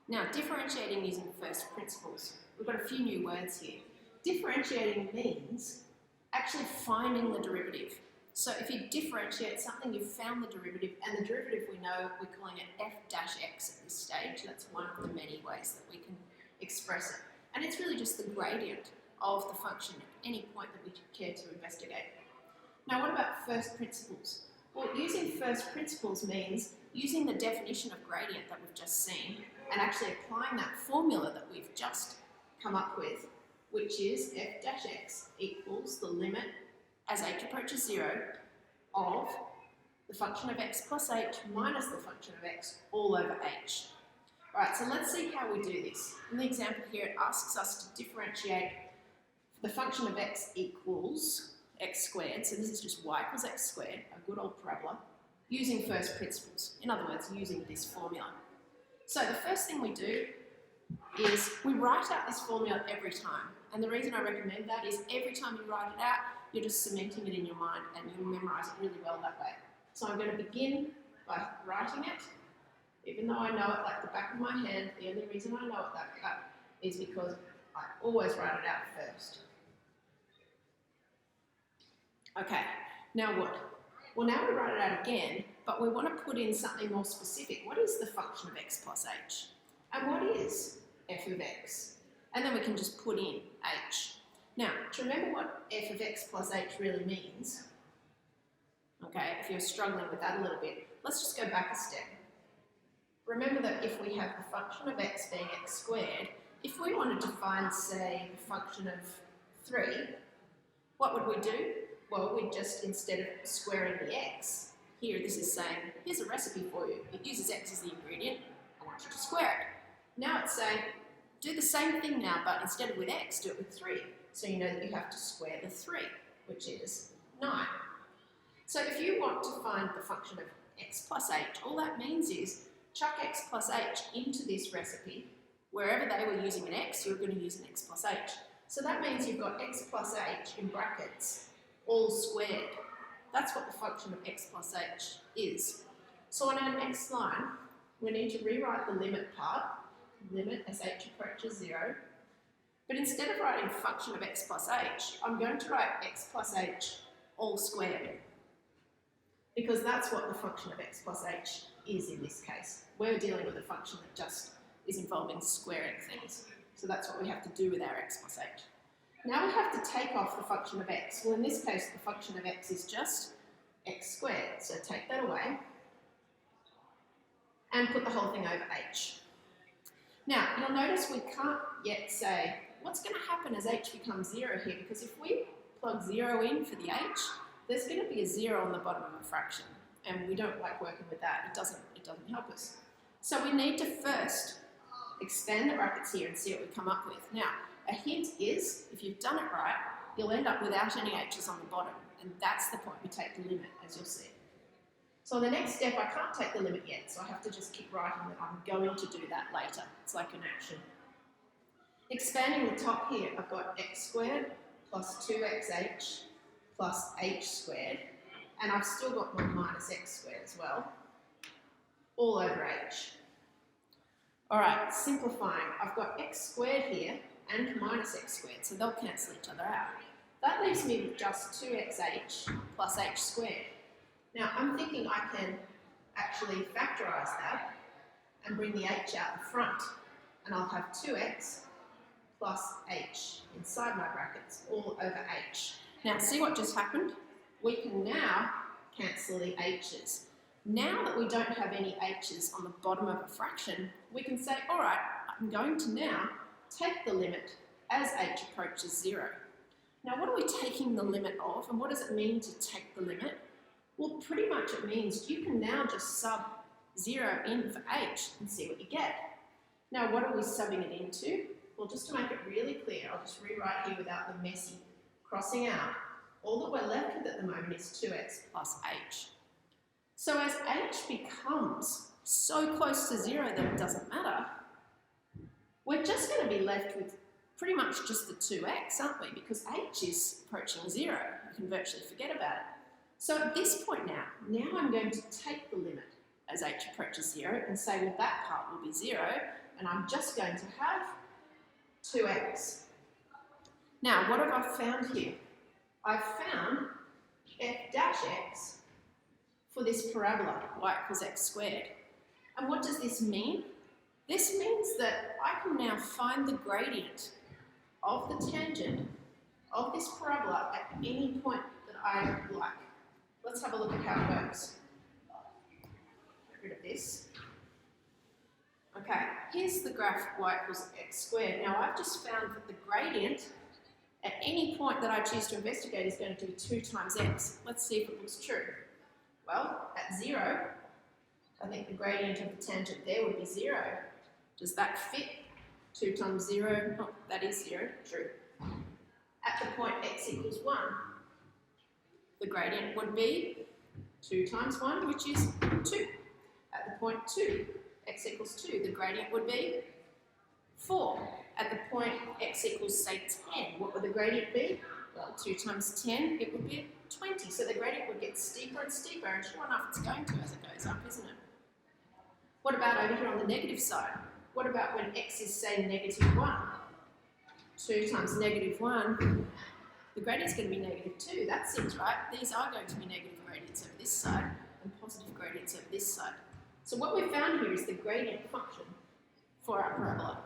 Now, differentiating using first principles. We've got a few new words here. Differentiating means actually finding the derivative. So if you differentiate something, you've found the derivative, and the derivative we know, we're calling it f dash x at this stage. That's one of the many ways that we can express it. And it's really just the gradient of the function at any point that we care to investigate. Now, what about first principles? Well, using first principles means using the definition of gradient that we've just seen and actually applying that formula that we've just come up with, which is f dash x equals the limit as h approaches 0 of the function of x plus h minus the function of x all over h. Alright, so let's see how we do this. In the example here, it asks us to differentiate the function of x equals x squared, so this is just y equals x squared, a good old parabola, using first principles. In other words, using this formula. So the first thing we do is we write out this formula every time. And the reason I recommend that is every time you write it out, you're just cementing it in your mind and you'll memorise it really well that way. So I'm going to begin by writing it. Even though I know it like the back of my hand, the only reason I know it that way is because I always write it out first. Okay, now what? Well, now we write it out again, but we want to put in something more specific. What is the function of x plus h? And what is f of x? And then we can just put in h. Now, to remember what f of x plus h really means, okay, if you're struggling with that a little bit, let's just go back a step. Remember that if we have the function of x being x squared, if we wanted to find, say, the function of 3, what would we do? Well, we'd just, instead of squaring the x, here this is saying, here's a recipe for you. It uses x as the ingredient. I want you to square it. Now it's saying, do the same thing now, but instead of with x, do it with 3. So you know that you have to square the 3, which is 9. So if you want to find the function of x plus h, all that means is chuck x plus h into this recipe. Wherever they were using an x, you're going to use an x plus h. So that means you've got x plus h in brackets, all squared. That's what the function of x plus h is. So on our next line, we need to rewrite the limit part, limit as h approaches 0. But instead of writing function of x plus h, I'm going to write x plus h all squared. Because that's what the function of x plus h is in this case. We're dealing with a function that just is involving squaring things. So that's what we have to do with our x plus h. Now we have to take off the function of x. Well, in this case, the function of x is just x squared. So take that away and put the whole thing over h. Now, you'll notice we can't yet say what's going to happen as h becomes 0 here, because if we plug 0 in for the h, there's going to be a 0 on the bottom of a fraction, and we don't like working with that. It doesn't help us. So we need to first expand the brackets here and see what we come up with. Now, a hint is, if you've done it right, you'll end up without any h's on the bottom, and that's the point we take the limit, as you'll see. So on the next step, I can't take the limit yet, so I have to just keep writing that I'm going to do that later. It's like an action. Expanding the top here, I've got x squared plus 2xh plus h squared, and I've still got my minus x squared as well, all over h. Alright, simplifying, I've got x squared here and minus x squared, so they'll cancel each other out. That leaves me with just 2xh plus h squared. Now, I'm thinking I can actually factorise that and bring the h out the front, and I'll have 2x plus h inside my brackets, all over h. Now, see what just happened? We can now cancel the h's. Now that we don't have any h's on the bottom of a fraction, we can say, all right, I'm going to now take the limit as h approaches 0. Now, what are we taking the limit of, and what does it mean to take the limit? Well, pretty much it means you can now just sub 0 in for h and see what you get. Now, what are we subbing it into? Well, just to make it really clear, I'll just rewrite here without the messy crossing out. All that we're left with at the moment is 2x plus h. So as h becomes so close to 0 that it doesn't matter, we're just going to be left with pretty much just the 2x, aren't we? Because h is approaching 0. You can virtually forget about it. So at this point now I'm going to take the limit as h approaches 0 and say, well, that part will be 0, and I'm just going to have 2x. Now, what have I found here? I've found f dash x for this parabola, y equals x squared. And what does this mean? This means that I can now find the gradient of the tangent of this parabola at any point that I like. Let's have a look at how it works. Get rid of this. Okay, here's the graph y equals x squared. Now I've just found that the gradient at any point that I choose to investigate is going to be 2 times x. Let's see if it looks true. Well, at 0, I think the gradient of the tangent there would be 0. Does that fit? 2 times 0, oh, that is 0, true. At the point x equals 1, the gradient would be 2 times 1, which is 2. At the point 2, x equals 2, the gradient would be 4. At the point x equals, say, 10, what would the gradient be? Well, 2 times 10, it would be 20. So the gradient would get steeper and steeper, and sure enough, it's going to as it goes up, isn't it? What about over here on the negative side? What about when x is, say, negative 1? 2 times negative 1, the gradient's going to be negative 2. That seems right. These are going to be negative gradients over this side and positive gradients over this side. So what we've found here is the gradient function for our parabola.